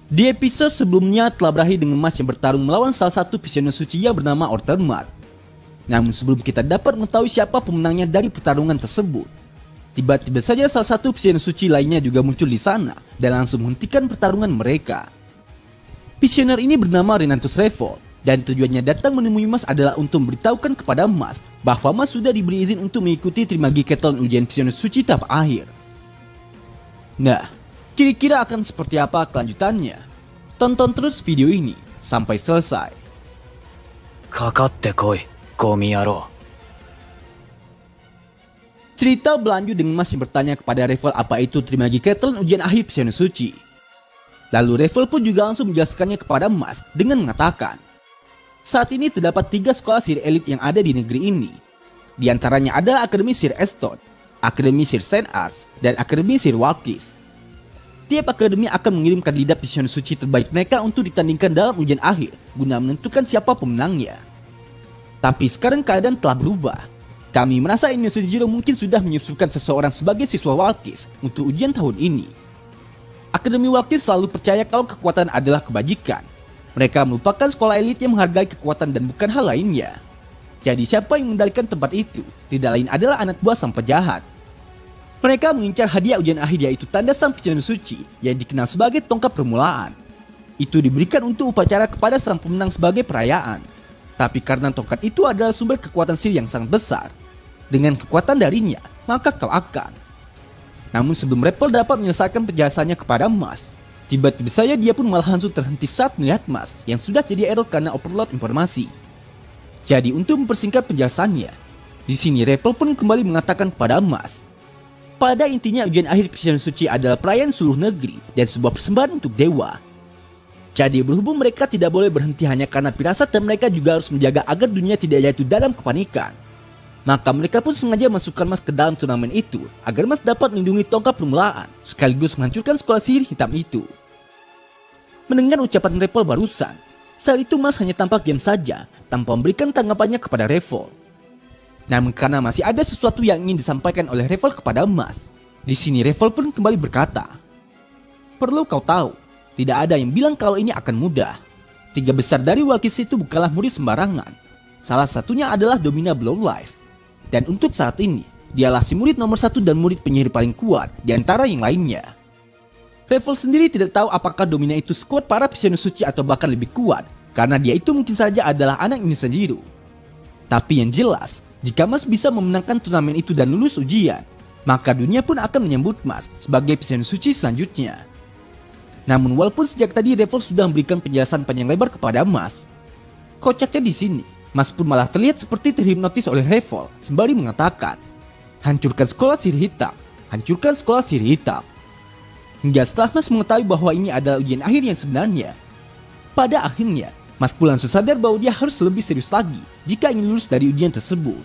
Di episode sebelumnya telah berakhir dengan Mas yang bertarung melawan salah satu visioner suci yang bernama Ortermat. Namun sebelum kita dapat mengetahui siapa pemenangnya dari pertarungan tersebut, tiba-tiba saja salah satu visioner suci lainnya juga muncul di sana dan langsung menghentikan pertarungan mereka. Visioner ini bernama Renatus Revolt dan tujuannya datang menemui Mas adalah untuk memberitahukan kepada Mas bahwa Mas sudah diberi izin untuk mengikuti Trimagi Keton ujian visioner suci tahap akhir. Nah, kira-kira akan seperti apa kelanjutannya? Tonton terus video ini sampai selesai. Kakatte koi, gomi yaro. Cerita berlanjut dengan Mas yang bertanya kepada Revolt apa itu Trimagi Keton ujian akhir visioner suci. Lalu Revolt pun juga langsung menjelaskannya kepada Mas dengan mengatakan, saat ini terdapat 3 sekolah sihir elit yang ada di negeri ini. Di antaranya adalah Akademi Sihir Eston, Akademi Sihir Saint Arts, dan Akademi Sihir Walkis. Tiap akademi akan mengirim kandidat visioner suci terbaik mereka untuk ditandingkan dalam ujian akhir guna menentukan siapa pemenangnya. Tapi sekarang keadaan telah berubah. Kami merasa Indonesia Zero mungkin sudah menyusulkan seseorang sebagai siswa Walkis untuk ujian tahun ini. Akademi Walkis selalu percaya kalau kekuatan adalah kebajikan. Mereka merupakan sekolah elit yang menghargai kekuatan dan bukan hal lainnya. Jadi siapa yang mengendalikan tempat itu tidak lain adalah anak buah sang penjahat. Mereka mengincar hadiah ujian akhir yaitu tanda sang visioner suci yang dikenal sebagai tongkat permulaan. Itu diberikan untuk upacara kepada sang pemenang sebagai perayaan. Tapi karena tongkat itu adalah sumber kekuatan sihir yang sangat besar, dengan kekuatan darinya, maka kau akan. Namun sebelum Revolt dapat menyelesaikan penjelasannya kepada Mas, tiba-tiba saja dia pun malah langsung terhenti saat melihat Mas yang sudah jadi error karena overload informasi. Jadi untuk mempersingkat penjelasannya, di sini Revolt pun kembali mengatakan kepada Mas, pada intinya ujian akhir visioner suci adalah perayaan seluruh negeri dan sebuah persembahan untuk dewa. Jadi berhubung mereka tidak boleh berhenti hanya karena firasat dan mereka juga harus menjaga agar dunia tidak jatuh dalam kepanikan, maka mereka pun sengaja masukkan Mas ke dalam turnamen itu agar Mas dapat melindungi tongkat permulaan sekaligus menghancurkan sekolah sihir hitam itu. Mendengar ucapan Revolt barusan, saat itu Mas hanya tampak diam saja tanpa memberikan tanggapannya kepada Revolt. Namun karena masih ada sesuatu yang ingin disampaikan oleh Revolt kepada Mas, di sini Revolt pun kembali berkata, perlu kau tahu, tidak ada yang bilang kalau ini akan mudah. 3 besar dari Walkis itu bukanlah murid sembarangan. Salah satunya adalah Domina Blowlife. Dan untuk saat ini, dialah si murid nomor 1 dan murid penyihir paling kuat di antara yang lainnya. Revolt sendiri tidak tahu apakah Domina itu sekuat para visioner suci atau bahkan lebih kuat, karena dia itu mungkin saja adalah anak Indonesia Zero. Tapi yang jelas, jika Mas bisa memenangkan turnamen itu dan lulus ujian, maka dunia pun akan menyambut Mas sebagai visioner suci selanjutnya. Namun walaupun sejak tadi Revolt sudah memberikan penjelasan panjang lebar kepada Mas, kocaknya di sini, Mas pun malah terlihat seperti terhipnotis oleh Revolt sembari mengatakan, hancurkan sekolah sihir hitam, hancurkan sekolah sihir hitam. Hingga setelah Mas mengetahui bahwa ini adalah ujian akhir yang sebenarnya, pada akhirnya Mas pun langsung sadar bahwa dia harus lebih serius lagi jika ingin lulus dari ujian tersebut.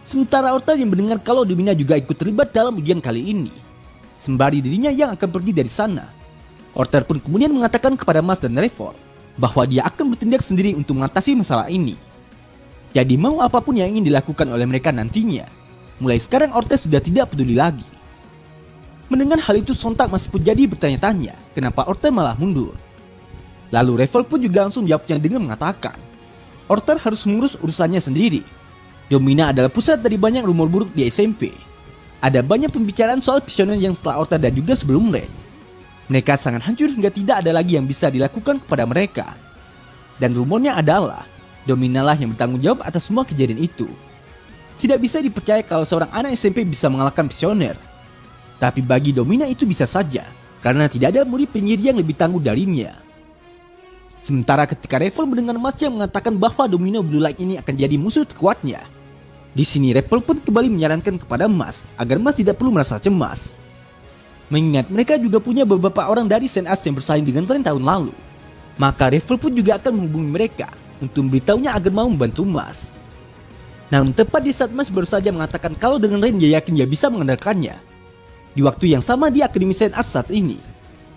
Sementara Orter yang mendengar kalau Domina juga ikut terlibat dalam ujian kali ini, sembari dirinya yang akan pergi dari sana, Orter pun kemudian mengatakan kepada Mas dan Revolt bahwa dia akan bertindak sendiri untuk mengatasi masalah ini. Jadi mau apapun yang ingin dilakukan oleh mereka nantinya, mulai sekarang Orter sudah tidak peduli lagi. Mendengar hal itu sontak Mas pun jadi bertanya-tanya kenapa Orter malah mundur. Lalu Revolt pun juga langsung jawabnya dengan mengatakan, Orter harus mengurus urusannya sendiri. Domina adalah pusat dari banyak rumor buruk di SMP. Ada banyak pembicaraan soal visioner yang setelah Orter dan juga sebelum Ren. Mereka sangat hancur hingga tidak ada lagi yang bisa dilakukan kepada mereka. Dan rumornya adalah Domina lah yang bertanggung jawab atas semua kejadian itu. Tidak bisa dipercaya kalau seorang anak SMP bisa mengalahkan visioner. Tapi bagi Domina itu bisa saja, karena tidak ada murid penyihir yang lebih tangguh darinya. Sementara ketika Revolt mendengar Mas yang mengatakan bahwa Domino Blue Light ini akan jadi musuh terkuatnya, di sini Revolt pun kembali menyarankan kepada Mas agar Mas tidak perlu merasa cemas. Mengingat mereka juga punya beberapa orang dari Saint Arts yang bersaing dengan Ren tahun lalu, maka Revolt pun juga akan menghubungi mereka untuk memberitahunya agar mau membantu Mas. Namun tepat di saat Mas baru saja mengatakan kalau dengan Ren dia yakin dia bisa mengandalkannya, di waktu yang sama di Akademi Saint Arts saat ini,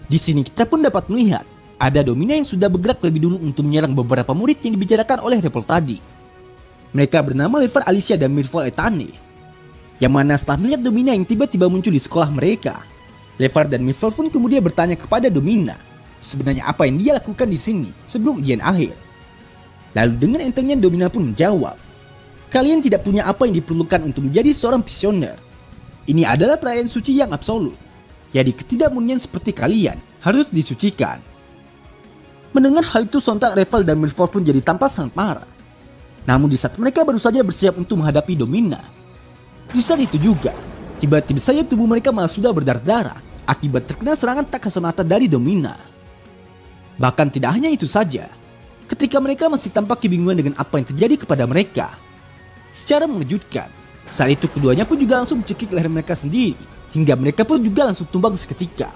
di sini kita pun dapat melihat ada Domina yang sudah bergerak lebih dulu untuk menyerang beberapa murid yang dibicarakan oleh Revolt tadi. Mereka bernama Lever Alicia dan Mirval Etane. Yang mana setelah melihat Domina yang tiba-tiba muncul di sekolah mereka, Lever dan Mirval pun kemudian bertanya kepada Domina sebenarnya apa yang dia lakukan di sini sebelum ujian akhir. Lalu dengan entengnya Domina pun menjawab, kalian tidak punya apa yang diperlukan untuk menjadi seorang visioner. Ini adalah perayaan suci yang absolut. Jadi ketidakmurnian seperti kalian harus disucikan. Mendengar hal itu sontak Revel dan Milford pun jadi tampak sangat marah. Namun di saat mereka baru saja bersiap untuk menghadapi Domina, di saat itu juga, tiba-tiba saja tubuh mereka malah sudah berdarah-darah akibat terkena serangan tak kasat mata dari Domina. Bahkan tidak hanya itu saja, ketika mereka masih tampak kebingungan dengan apa yang terjadi kepada mereka, secara mengejutkan, saat itu keduanya pun juga langsung mencekik leher mereka sendiri, hingga mereka pun juga langsung tumbang seketika.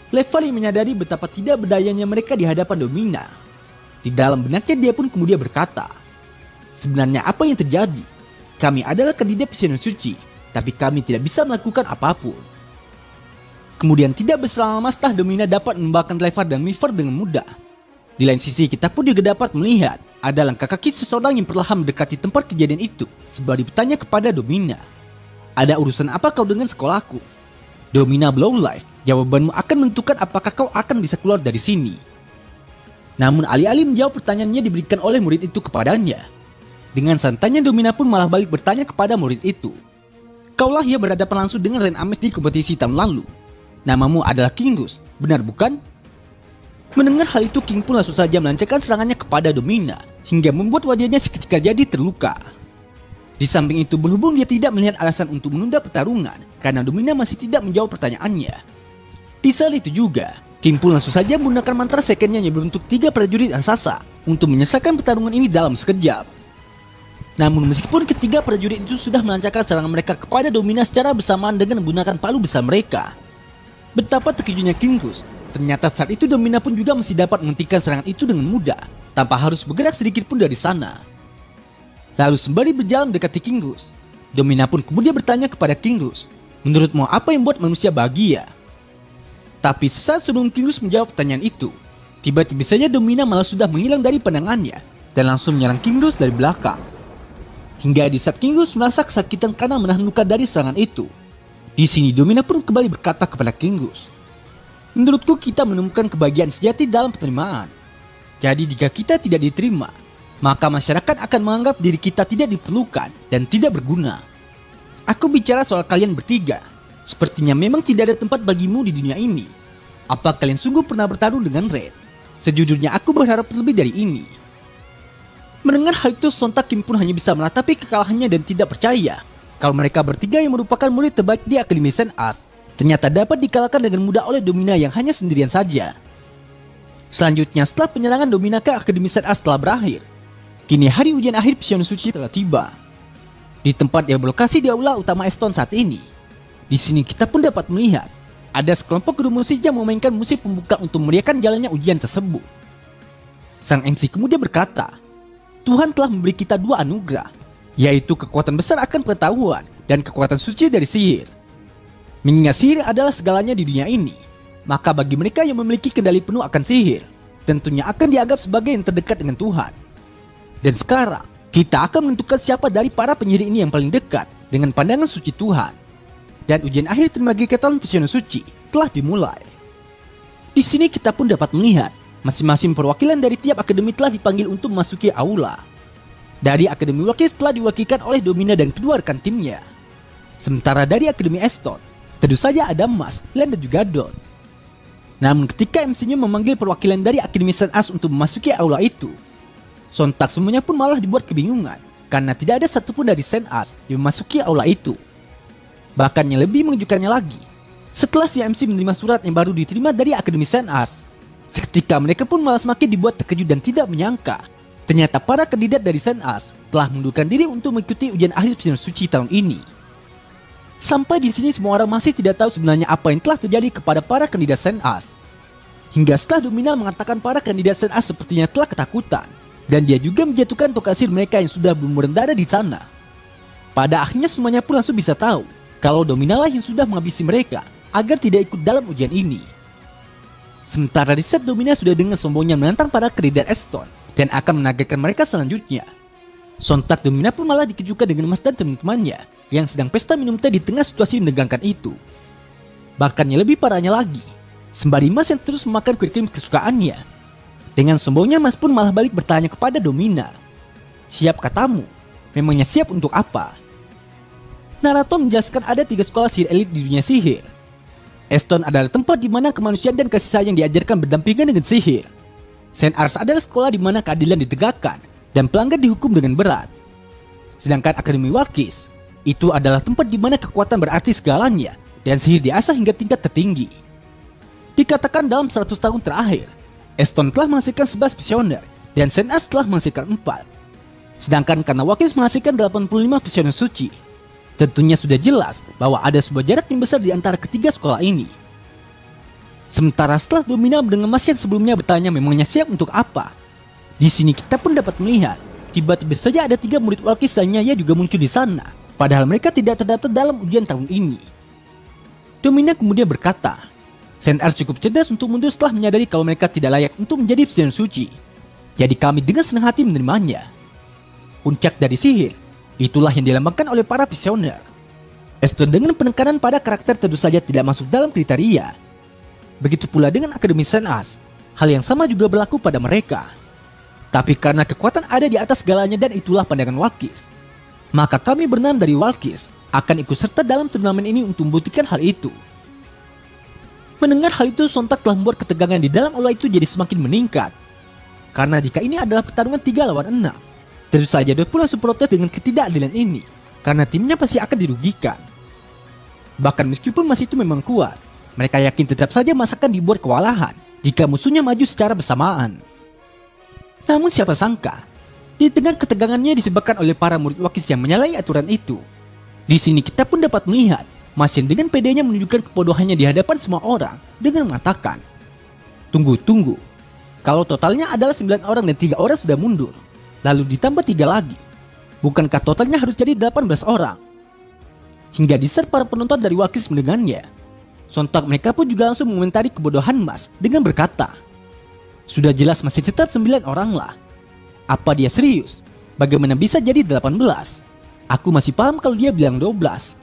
Levali menyadari betapa tidak berdayanya mereka di hadapan Domina. Di dalam benaknya dia pun kemudian berkata, sebenarnya apa yang terjadi? Kami adalah kandidat visioner suci, tapi kami tidak bisa melakukan apapun. Kemudian tidak berselang lama setelah Domina dapat membakar Levar dan Milford dengan mudah. Di lain sisi kita pun juga dapat melihat ada langkah kaki seseorang yang perlahan mendekati tempat kejadian itu sembari bertanya kepada Domina, ada urusan apa kau dengan sekolahku? Domina blow life, jawabanmu akan menentukan apakah kau akan bisa keluar dari sini. Namun alih-alih menjawab pertanyaannya diberikan oleh murid itu kepadanya. Dengan santainya Domina pun malah balik bertanya kepada murid itu, kaulah yang berhadapan langsung dengan Ren Ames di kompetisi tahun lalu. Namamu adalah Kingus, benar bukan? Mendengar hal itu, King pun langsung saja melancarkan serangannya kepada Domina hingga membuat wajahnya seketika jadi terluka. Di samping itu, berhubung dia tidak melihat alasan untuk menunda pertarungan karena Domina masih tidak menjawab pertanyaannya. Di saat itu juga, King pun langsung saja menggunakan mantra secondnya yang berbentuk 3 prajurit raksasa untuk menyelesaikan pertarungan ini dalam sekejap. Namun meskipun ketiga prajurit itu sudah melancarkan serangan mereka kepada Domina secara bersamaan dengan menggunakan palu besar mereka, betapa terkejutnya Kingus. Ternyata saat itu Domina pun juga masih dapat menghentikan serangan itu dengan mudah tanpa harus bergerak sedikit pun dari sana. Lalu sembari berjalan mendekati Kingus, Domina pun kemudian bertanya kepada Kingus, menurutmu apa yang membuat manusia bahagia? Tapi sesaat sebelum Kingus menjawab pertanyaan itu, tiba-tiba saja Domina malah sudah menghilang dari pandangannya dan langsung menyerang Kingus dari belakang. Hingga di saat Kingus merasa kesakitan karena menahan luka dari serangan itu, di sini Domina pun kembali berkata kepada Kingus, menurutku kita menemukan kebahagiaan sejati dalam penerimaan. Jadi jika kita tidak diterima, maka masyarakat akan menganggap diri kita tidak diperlukan dan tidak berguna. Aku bicara soal kalian bertiga. Sepertinya memang tidak ada tempat bagimu di dunia ini. Apa kalian sungguh pernah bertarung dengan Red? Sejujurnya aku berharap lebih dari ini. Mendengar hal itu, sontak Kim pun hanya bisa menatapi kekalahannya dan tidak percaya kalau mereka bertiga yang merupakan murid terbaik di Akademi Saint As ternyata dapat dikalahkan dengan mudah oleh Domina yang hanya sendirian saja. Selanjutnya, setelah penyerangan Domina ke Akademi Saint As telah berakhir, kini hari ujian akhir Visioner Suci telah tiba. Di tempat yang berlokasi di aula utama Eston saat ini, di sini kita pun dapat melihat ada sekelompok guru musik yang memainkan musik pembuka untuk memeriahkan jalannya ujian tersebut. Sang MC kemudian berkata, Tuhan telah memberi kita 2 anugerah, yaitu kekuatan besar akan pengetahuan dan kekuatan suci dari sihir. Mengingat sihir adalah segalanya di dunia ini, maka bagi mereka yang memiliki kendali penuh akan sihir, tentunya akan dianggap sebagai yang terdekat dengan Tuhan. Dan sekarang, kita akan menentukan siapa dari para penyihir ini yang paling dekat dengan pandangan suci Tuhan. Dan ujian akhir Trimagi Keton Visioner Suci telah dimulai. Di sini kita pun dapat melihat masing-masing perwakilan dari tiap akademi telah dipanggil untuk memasuki aula. Dari Akademi Wakis telah diwakilkan oleh Domina dan kedua rekan timnya. Sementara dari Akademi Eston, tentu saja ada Mas, Len dan juga Don. Namun ketika MC-nya memanggil perwakilan dari Akademi Saint As untuk memasuki aula itu, sontak semuanya pun malah dibuat kebingungan karena tidak ada satupun dari Saint As yang memasuki aula itu. Bahkan yang lebih mengejutkannya lagi, setelah si MC menerima surat yang baru diterima dari Akademi Saint As, seketika mereka pun malah semakin dibuat terkejut dan tidak menyangka ternyata para kandidat dari Saint As telah mengundurkan diri untuk mengikuti ujian akhir Visioner Suci tahun ini. Sampai di sini semua orang masih tidak tahu sebenarnya apa yang telah terjadi kepada para kandidat Saint As. Hingga setelah Domina mengatakan para kandidat Saint As sepertinya telah ketakutan dan dia juga menjatuhkan tongkat sihir mereka yang sudah belum berada di sana. Pada akhirnya semuanya pun langsung bisa tahu kalau Domina lah yang sudah menghabisi mereka agar tidak ikut dalam ujian ini. Sementara di set Domina sudah dengan sombongnya menantang para kandidat Eston dan akan menagakan mereka selanjutnya. Sontak Domina pun malah dikejutkan dengan Mas dan teman-temannya yang sedang pesta minum teh di tengah situasi menegangkan itu. Bahkan yang lebih parahnya lagi, sembari Mas yang terus memakan kue krim kesukaannya. Dengan sombongnya Mas pun malah balik bertanya kepada Domina. Siap katamu? Memangnya siap untuk apa? Naruto menjelaskan ada 3 sekolah sihir elit di dunia sihir. Eston adalah tempat di mana kemanusiaan dan kasih sayang diajarkan berdampingan dengan sihir. Saint Ars adalah sekolah di mana keadilan ditegakkan dan pelanggar dihukum dengan berat. Sedangkan Akademi Walkis itu adalah tempat di mana kekuatan berarti segalanya dan sihir diasah hingga tingkat tertinggi. Dikatakan dalam 100 tahun terakhir, Eston telah menghasilkan 11 visioner dan Saint Ars telah menghasilkan 4. Sedangkan karena Walkis menghasilkan 85 visioner suci, tentunya sudah jelas bahwa ada sebuah jarak yang besar di antara ketiga sekolah ini. Sementara setelah Domina mendengar Mas yang sebelumnya bertanya memangnya siap untuk apa, di sini kita pun dapat melihat tiba-tiba saja ada 3 murid Walkis lainnya yang juga muncul di sana, padahal mereka tidak terdaftar dalam ujian tahun ini. Domina kemudian berkata, Saint Ars cukup cerdas untuk mundur setelah menyadari kalau mereka tidak layak untuk menjadi visioner suci. Jadi kami dengan senang hati menerimanya. Puncak dari sihir, itulah yang dilambangkan oleh para visioner. Eston dengan penekanan pada karakter tentu saja tidak masuk dalam kriteria. Begitu pula dengan Akademi Saint Ars, hal yang sama juga berlaku pada mereka. Tapi karena kekuatan ada di atas segalanya dan itulah pandangan Walkis, maka kami berenam dari Walkis akan ikut serta dalam turnamen ini untuk membuktikan hal itu. Mendengar hal itu sontak telah membuat ketegangan di dalam aula itu jadi semakin meningkat. Karena jika ini adalah pertarungan 3 lawan 6, tentu saja Dot pun langsung protes dengan ketidakadilan ini, karena timnya pasti akan dirugikan. Bahkan meskipun Mas itu memang kuat, mereka yakin tetap saja Mas akan dibuat kewalahan jika musuhnya maju secara bersamaan. Namun siapa sangka, di tengah ketegangannya disebabkan oleh para murid Walkis yang menyalahi aturan itu. Di sini kita pun dapat melihat Mas yang dengan pedenya menunjukkan kebodohannya di hadapan semua orang dengan mengatakan, Tunggu, kalau totalnya adalah 9 orang dan 3 orang sudah mundur, lalu ditambah 3 lagi, bukankah totalnya harus jadi 18 orang? Hingga di saat para penonton dari Walkis mendengarnya, sontak mereka pun juga langsung mengomentari kebodohan Mas dengan berkata, Sudah jelas masih tetap 9 orang lah. Apa dia serius? Bagaimana bisa jadi 18? Aku masih paham kalau dia bilang 12.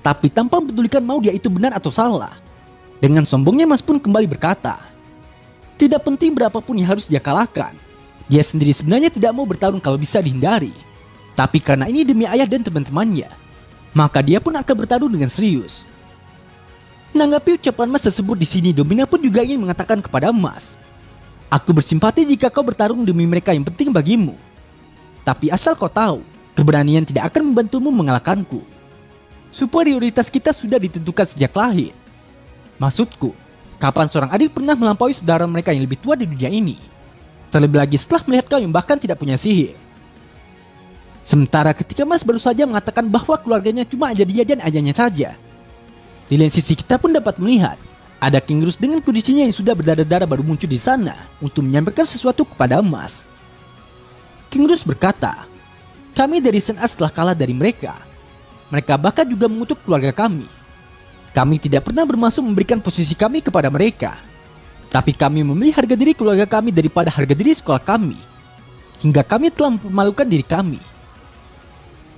Tapi tanpa mempedulikan mau dia itu benar atau salah, dengan sombongnya Mas pun kembali berkata, tidak penting berapapun yang harus dia kalahkan. Dia sendiri sebenarnya tidak mau bertarung kalau bisa dihindari. Tapi karena ini demi ayah dan teman-temannya, maka dia pun akan bertarung dengan serius. Menanggapi ucapan Mas tersebut di sini, Domina pun juga ingin mengatakan kepada Mas, Aku bersimpati jika kau bertarung demi mereka yang penting bagimu. Tapi asal kau tahu, keberanian tidak akan membantumu mengalahkanku. Superioritas kita sudah ditentukan sejak lahir. Maksudku, kapan seorang adik pernah melampaui saudara mereka yang lebih tua di dunia ini? Terlebih lagi setelah melihat kau yang bahkan tidak punya sihir. Sementara ketika Mas baru saja mengatakan bahwa keluarganya cuma aja dia dan ayahnya saja. Di lain sisi kita pun dapat melihat ada King Rus dengan kondisinya yang sudah berdarah-darah baru muncul di sana untuk menyampaikan sesuatu kepada Mas. King Rus berkata, kami dari Saint Ars telah kalah dari mereka. Mereka bahkan juga mengutuk keluarga kami. Kami tidak pernah bermaksud memberikan posisi kami kepada mereka. Tapi kami memilih harga diri keluarga kami daripada harga diri sekolah kami. Hingga kami telah mempermalukan diri kami.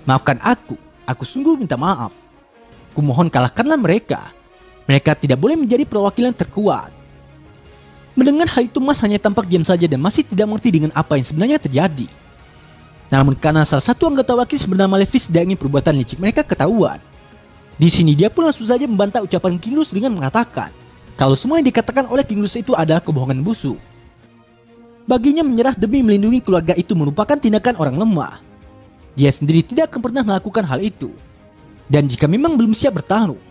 Maafkan aku sungguh minta maaf. Kumohon kalahkanlah mereka. Mereka tidak boleh menjadi perwakilan terkuat. Mendengar hal itu Mas hanya tampak diam saja dan masih tidak mengerti dengan apa yang sebenarnya terjadi. Namun karena salah satu anggota Walkis bernama Levis tidak ingin perbuatan licik mereka ketahuan. Di sini dia pun langsung saja membantah ucapan King Rus dengan mengatakan kalau semua yang dikatakan oleh King Rus itu adalah kebohongan busuk. Baginya menyerah demi melindungi keluarga itu merupakan tindakan orang lemah. Dia sendiri tidak akan pernah melakukan hal itu. Dan jika memang belum siap bertarung,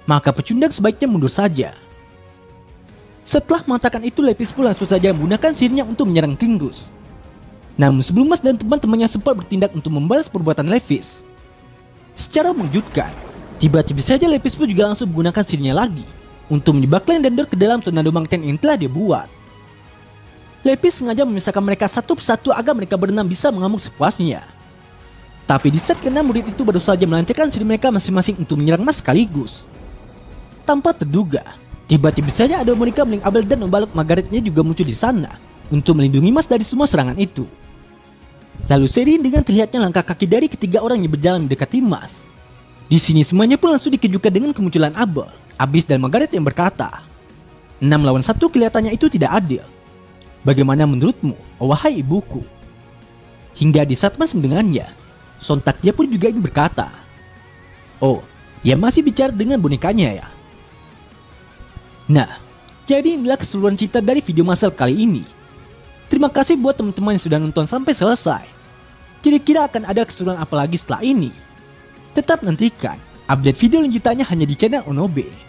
maka pecundang sebaiknya mundur saja. Setelah mengatakan itu, Levis pun langsung saja menggunakan sihirnya untuk menyerang King Rus. Namun sebelum Mas dan teman-temannya sempat bertindak untuk membalas perbuatan Levis, secara mengejutkan, tiba-tiba saja Levis pun juga langsung menggunakan sihirnya lagi untuk menyebak Len dan Dor ke dalam tornado magnet yang telah dia buat. Levis sengaja memisahkan mereka satu persatu agar mereka berenam bisa mengamuk sepuasnya. Tapi di saat keenam murid itu baru saja melancarkan sihir mereka masing-masing untuk menyerang Mas sekaligus. Tanpa terduga, tiba-tiba saja ada Monica Meling Abel dan membalok Margaretnya juga muncul di sana untuk melindungi Mas dari semua serangan itu. Lalu seiring dengan terlihatnya langkah kaki dari ketiga orang yang berjalan mendekati Mas. Di sini semuanya pun langsung dikejutkan dengan kemunculan Abel, Abyss dan Margaret yang berkata, 6 lawan 1 kelihatannya itu tidak adil. Bagaimana menurutmu, wahai ibuku? Hingga di saat Mas mendengarnya, sontak dia pun juga ingin berkata, oh, dia masih bicara dengan bonekanya ya. Nah, jadi inilah keseluruhan cerita dari video Masal kali ini. Terima kasih buat teman-teman yang sudah nonton sampai selesai. Kira-kira akan ada keseruan apa lagi setelah ini? Tetap nantikan update video lanjutannya hanya di channel Onobe.